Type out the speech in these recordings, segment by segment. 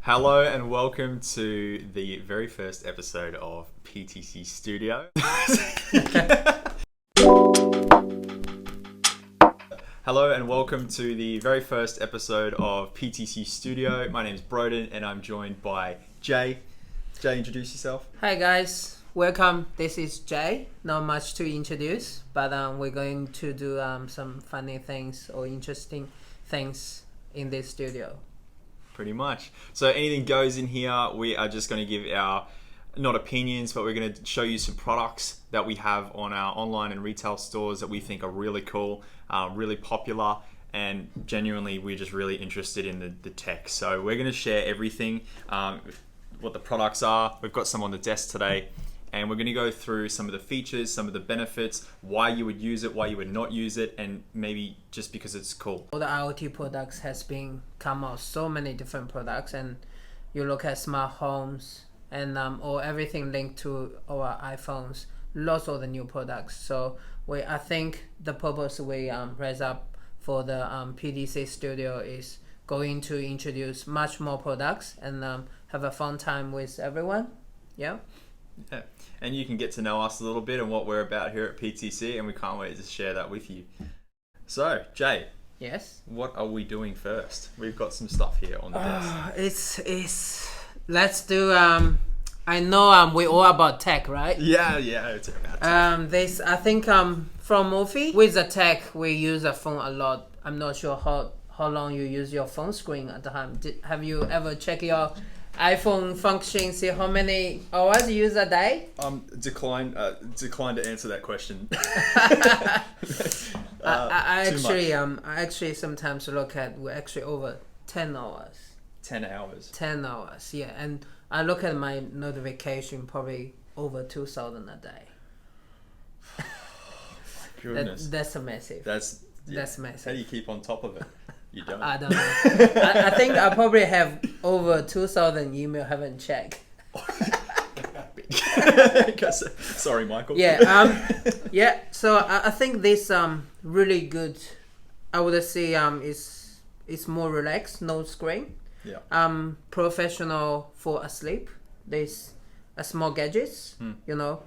Hello and welcome to the very first episode of PTC Studio. Hello and welcome to the very first episode of PTC Studio. My name is Broden and I'm joined by Jay. Jay, introduce yourself. Hi guys, welcome. This is Jay. Not much to introduce, but we're going to do some funny things or interesting things in this studio. Pretty much. So anything goes in here. We are just going to give our, not opinions, but we're going to show you some products that we have on our online and retail stores that we think are really cool, really popular, and genuinely we're just really interested in the tech. So we're going to share everything, what the products are. We've got some on the desk today, and we're going to go through some of the features, some of the benefits, why you would use it, why you would not use it, and maybe just because it's cool. All the IoT products has been come out so many different products, and you look at smart homes and or everything linked to our iPhones, lots of the new products. So I think the purpose we raise up for the PTC Studio is going to introduce much more products and have a fun time with everyone. Yeah, and you can get to know us a little bit and what we're about here at PTC, and we can't wait to share that with you. So, Jay. Yes. What are we doing first? We've got some stuff here on the desk. Let's do. I know we all about tech, right? Yeah, it's about tech. This I think from Morphée with the tech we use a phone a lot. I'm not sure how long you use your phone screen at the time. Have you ever checked your iPhone function, see how many hours you use a day? Decline to answer that question. I actually sometimes look at we're actually over 10 hours. 10 hours. 10 hours, yeah. And I look at my notification probably over 2,000 a day. Goodness. That's massive. That's massive. How do you keep on top of it? You don't. I don't know. I think I probably have over 2,000 email haven't checked. Sorry, Michael. Yeah. Yeah. So I think this really good. I would say it's more relaxed, no screen. Yeah. Professional for asleep. There's a small gadgets. You know,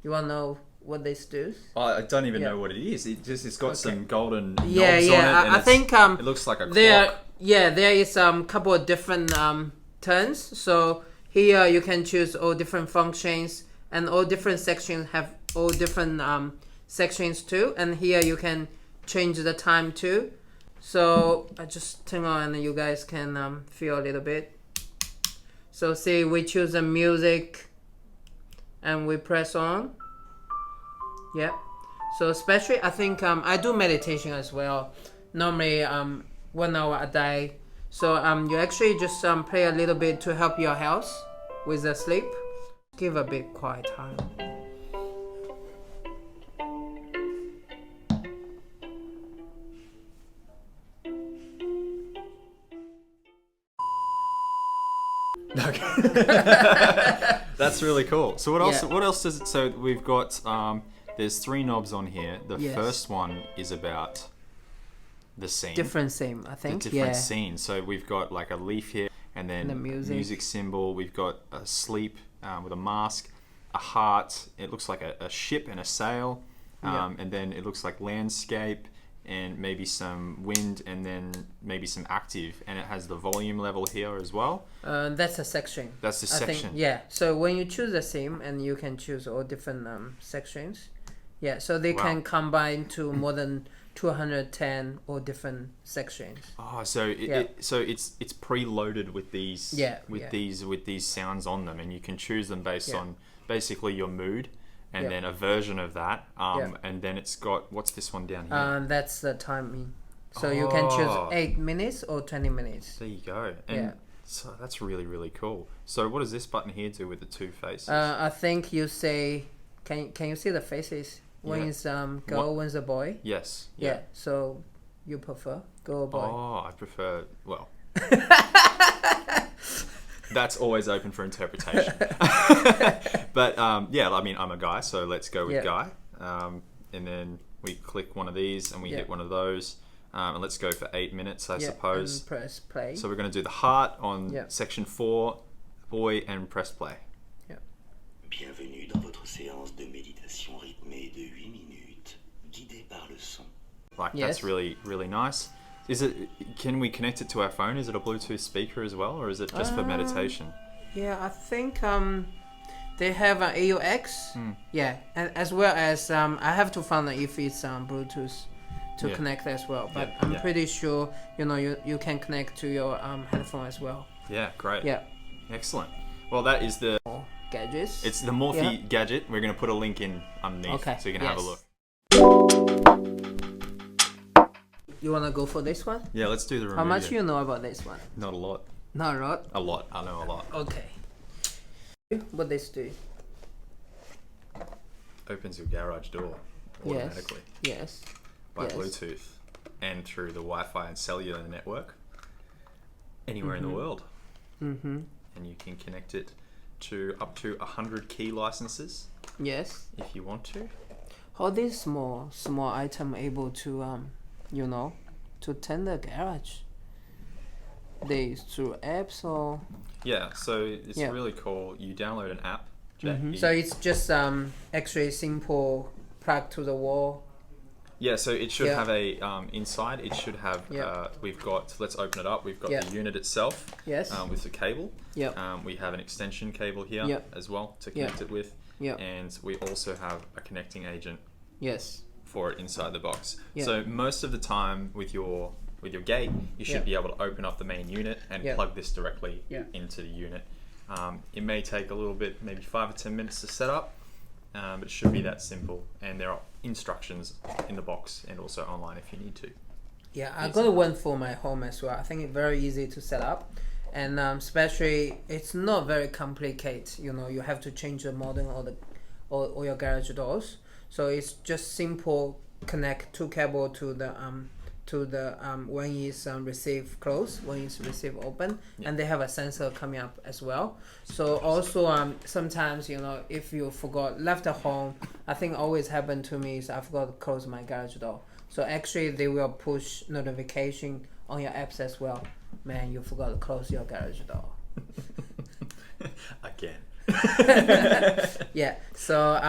you wanna know what this does? I don't even know what it is. It's got some golden knobs on it. I think it looks like a clock. There is couple of different turns. So here you can choose all different functions, and all different sections have all different sections too. And here you can change the time too. So I just turn on and you guys can feel a little bit. So see, we choose the music and we press on. Yeah. So especially I think I do meditation as well. Normally 1 hour a day. So you actually just play a little bit to help your health with the sleep. Give a bit quiet time. That's really cool. So what else? What else does it? So we've got there's 3 knobs on here. The first one is about the scene. Different scene, I think. The different scene. So we've got like a leaf here, and then the music symbol. We've got a sleep with a mask, a heart. It looks like a ship and a sail, and then it looks like landscape and maybe some wind, and then maybe some active, and it has the volume level here as well. That's a section. That's the section. I think, so when you choose a theme, and you can choose all different sections. Yeah, so they can combine to more than 210 or different sections. Oh, so it's preloaded with these these sounds on them, and you can choose them based on basically your mood. And then a version of that, and then it's got, what's this one down here? That's the timing. So you can choose 8 minutes or 20 minutes. There you go. And so that's really, really cool. So what does this button here do with the 2 faces? I think you say, can you see the faces? One is girl, one's a boy. Yes. Yeah. So you prefer girl or boy? Oh, I prefer, well... That's always open for interpretation. But I mean, I'm a guy, so let's go with guy. And then we click one of these and we hit one of those. And let's go for 8 minutes, I Yeah, suppose. and press play. So we're going to do the heart on Yeah. section 4, boy, and press play. Yeah. Bienvenue dans votre séance de méditation rythmée de 8 minutes, guidée par le son. Like, Yes. that's really, really nice. Can we connect it to our phone? Is it a Bluetooth speaker as well, or is it just for meditation? Yeah, I think they have an AUX. Yeah, and as well as I have to find out if it's Bluetooth to Yeah. connect as well. But Yeah, I'm yeah. pretty sure you can connect to your headphone as well. Yeah, great. Yeah. Excellent. Well, that is the Gadgets. it's the Morphée gadget. We're going to put a link in underneath Okay, so you can have a yes. look. You wanna go for this one? Yeah, let's do the Remootio. How much you know about this one? Not a lot. Not a lot. A lot. I know a lot. Okay. What this do? Opens your garage door automatically Yes. by yes. Bluetooth and through the Wi-Fi and cellular network anywhere in the world. Mm-hmm. And you can connect it to up to 100 key licenses Yes. if you want to. How this small item able to to tend the garage? They through apps or Yeah, so it's Yeah. really cool. You download an app. Jack. so it's just actually simple plug to the wall. Yeah, so it should Yeah. have a inside. It should have. Yeah. We've got. Let's open it up. We've got Yeah. the unit itself. Yes. With the cable. Yep. We have an extension cable here Yep. as well to connect it with. Yep. And we also have a connecting agent Yes. for it inside the box. Yeah. So most of the time with your gate, you should Yeah. be able to open up the main unit and Yeah. plug this directly Yeah. into the unit. It may take a little bit, maybe 5 or 10 minutes to set up, but it should be that simple. And there are instructions in the box and also online if you need to. Yeah, I Yes. got one for my home as well. I think it's very easy to set up, and especially it's not very complicated. You have to change the modem or your garage doors. So it's just simple. Connect two cable to the when it's receive close, when it's receive open, and they have a sensor coming up as well. So also sometimes if you forgot left at home, I think always happen to me is I forgot to close my garage door. So actually they will push notification on your apps as well. Man, you forgot to close your garage door. Again. Yeah, so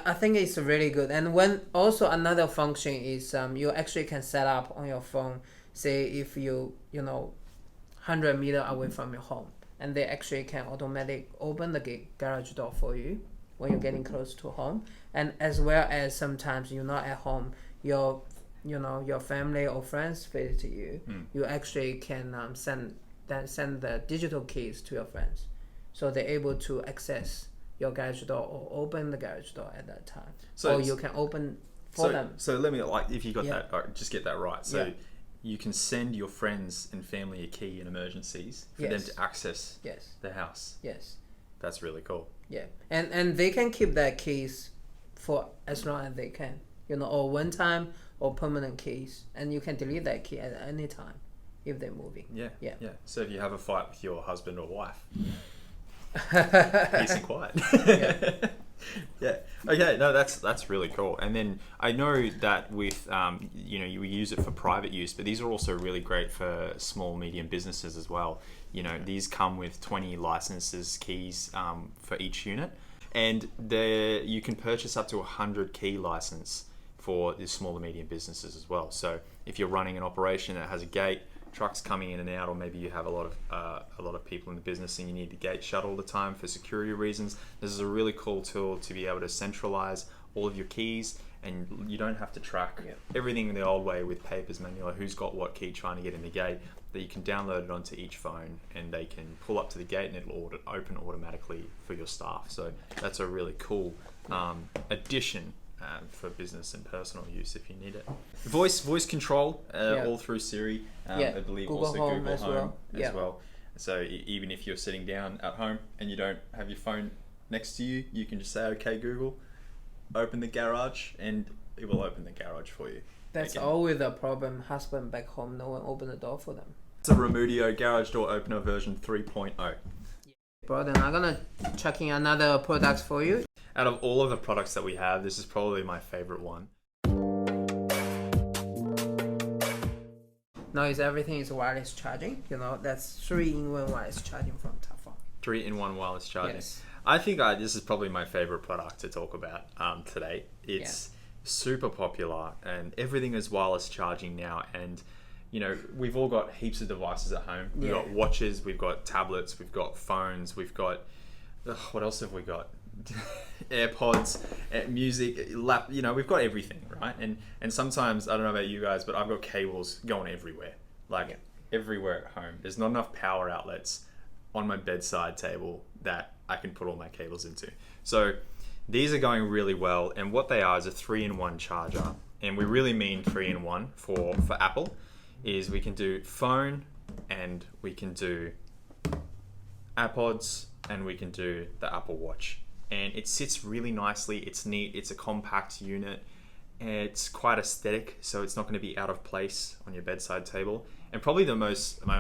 I think it's really good. And when also another function is you actually can set up on your phone, say if you 100 meter away from your home, and they actually can automatically open the garage door for you when you're getting close to home. And as well as sometimes you're not at home, your family or friends visit you, you actually can send the digital keys to your friends, so they're able to access your garage door or open the garage door at that time. So or you can open for them. So let me, if you got Yeah. that, just get that right. So Yeah. you can send your friends and family a key in emergencies for them Yes. to access Yes, the house. yes, That's really cool. yeah. And they can keep their keys for as long as they can, or one time or permanent keys. And you can delete that key at any time if they're moving. Yeah. Yeah. So if you have a fight with your husband or wife, peace and quiet. Yeah. Yeah. Okay. No, that's really cool. And then I know that with you use it for private use, but these are also really great for small medium businesses as well. These come with 20 licenses keys for each unit, and you can purchase up to 100 key license for the small and medium businesses as well. So if you're running an operation that has a gate, trucks coming in and out, or maybe you have a lot of people in the business and you need the gate shut all the time for security reasons, this is a really cool tool to be able to centralize all of your keys, and you don't have to track everything the old way with papers manual, who's got what key trying to get in the gate. That you can download it onto each phone and they can pull up to the gate and it'll open automatically for your staff. So that's a really cool addition for business and personal use if you need it. Voice control all through Siri. I believe Google also Home Google as Home well. as well. So even if you're sitting down at home and you don't have your phone next to you, you can just say, "Okay, Google, open the garage," and it will open the garage for you. That's always a problem. Husband back home, no one open the door for them. It's a Remootio garage door opener version 3.0. Bro, then I'm gonna chuck in another products for you. Out of all of the products that we have, this is probably my favorite one. Noise everything is wireless charging. That's 3-in-1 wireless charging from Tafon. 3-in-1 wireless charging. Yes. I think this is probably my favorite product to talk about today. It's super popular and everything is wireless charging now. And we've all got heaps of devices at home. We've got watches, we've got tablets, we've got phones, we've got what else have we got? AirPods, music, we've got everything, right? And sometimes, I don't know about you guys, but I've got cables going everywhere, everywhere at home. There's not enough power outlets on my bedside table that I can put all my cables into. So these are going really well, and what they are is a 3-in-1 charger, and we really mean 3-in-1 for Apple. Is we can do phone, and we can do AirPods, and we can do the Apple Watch. And it sits really nicely. It's neat. It's a compact unit. It's quite aesthetic, so it's not going to be out of place on your bedside table. And probably my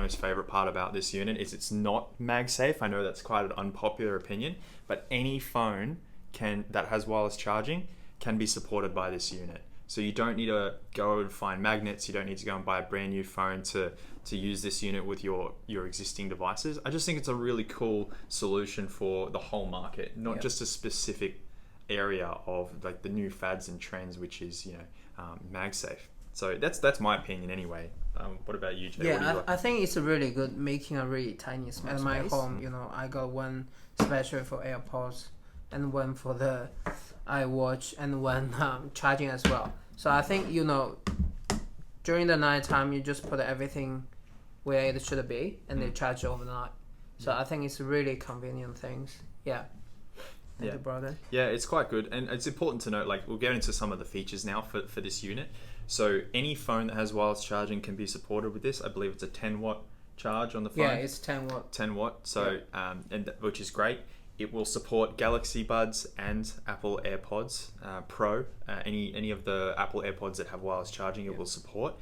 most favorite part about this unit is it's not MagSafe. I know that's quite an unpopular opinion, but any phone that has wireless charging can be supported by this unit. So you don't need to go and find magnets. You don't need to go and buy a brand new phone to use this unit with your existing devices. I just think it's a really cool solution for the whole market, not just a specific area of like the new fads and trends, which is MagSafe. So that's my opinion anyway. What about you, Jay? I think it's really good making a really tiny space. At my home, I got one special for AirPods and one for the iWatch and one charging as well. So I think during the night time you just put everything where it should be and they charge overnight. So I think it's really convenient things. Yeah. Yeah, it's quite good, and it's important to note. Like we'll get into some of the features now for this unit. So any phone that has wireless charging can be supported with this. I believe it's a 10-watt charge on the phone. Yeah, it's 10 watt. 10 watt. So which is great. It will support Galaxy Buds and Apple AirPods Pro. Any of the Apple AirPods that have wireless charging, it will support.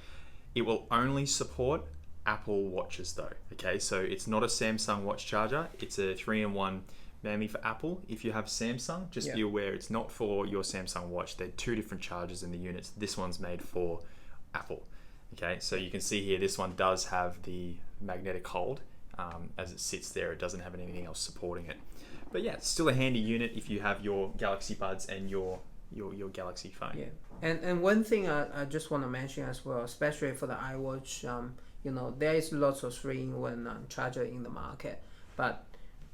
It will only support Apple Watches though. Okay, so it's not a Samsung watch charger. It's a 3-in-1. Mainly for Apple. If you have Samsung, just be aware it's not for your Samsung watch. They're two different chargers in the units. This one's made for Apple. Okay, so you can see here, this one does have the magnetic hold. As it sits there, it doesn't have anything else supporting it. But yeah, it's still a handy unit if you have your Galaxy Buds and your Galaxy phone. Yeah, and one thing I just want to mention as well, especially for the iWatch, there is lots of 3-in-1 charger in the market, but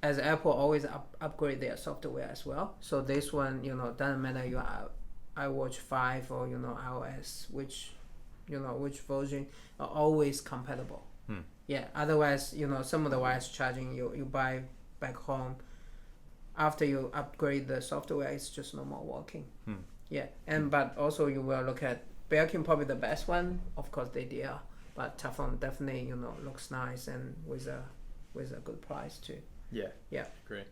as Apple always upgrade their software as well. So this one, doesn't matter you are iWatch 5 or iOS, which version, are always compatible. Yeah. Otherwise, some of the wireless charging you buy back home, after you upgrade the software, it's just no more working. Yeah. But also you will look at Belkin, probably the best one. Of course they are, but Tafon definitely looks nice and with a good price too. Yeah. Great.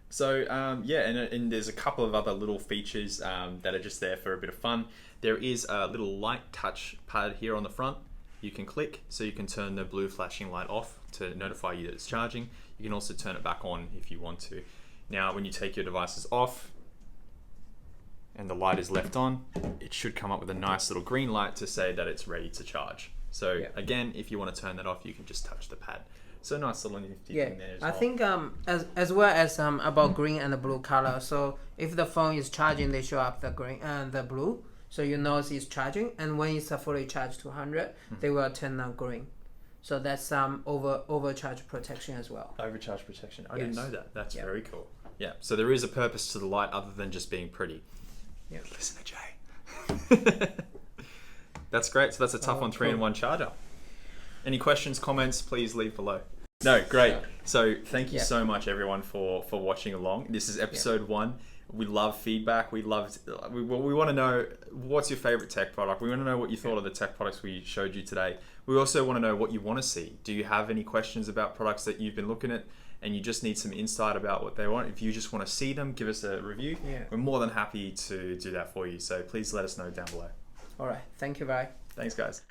So and there's a couple of other little features that are just there for a bit of fun. There is a little light touch pad here on the front. You can click, so you can turn the blue flashing light off to notify you that it's charging. You can also turn it back on if you want to. Now, when you take your devices off and the light is left on, it should come up with a nice little green light to say that it's ready to charge. So again, if you want to turn that off, you can just touch the pad. So nice little nifty thing there as well. I think as well as about green and the blue color. So if the phone is charging, they show up the green and the blue. So it's charging, and when it's fully charged to 100, they will turn green. So that's some overcharge protection as well. Overcharge protection. I didn't know that. That's very cool. Yeah. So there is a purpose to the light other than just being pretty. Yeah. Listen to Jay. That's great. So that's a Tafon 3-in-1 charger. Any questions, comments, please leave below. No, great. So thank you so much, everyone, for watching along. This is episode 1. We love feedback. We want to know what's your favorite tech product. We want to know what you thought of the tech products we showed you today. We also want to know what you want to see. Do you have any questions about products that you've been looking at and you just need some insight about what they want? If you just want to see them, give us a review. We're more than happy to do that for you. So please let us know down below. All right. Thank you, bye. Thanks, guys.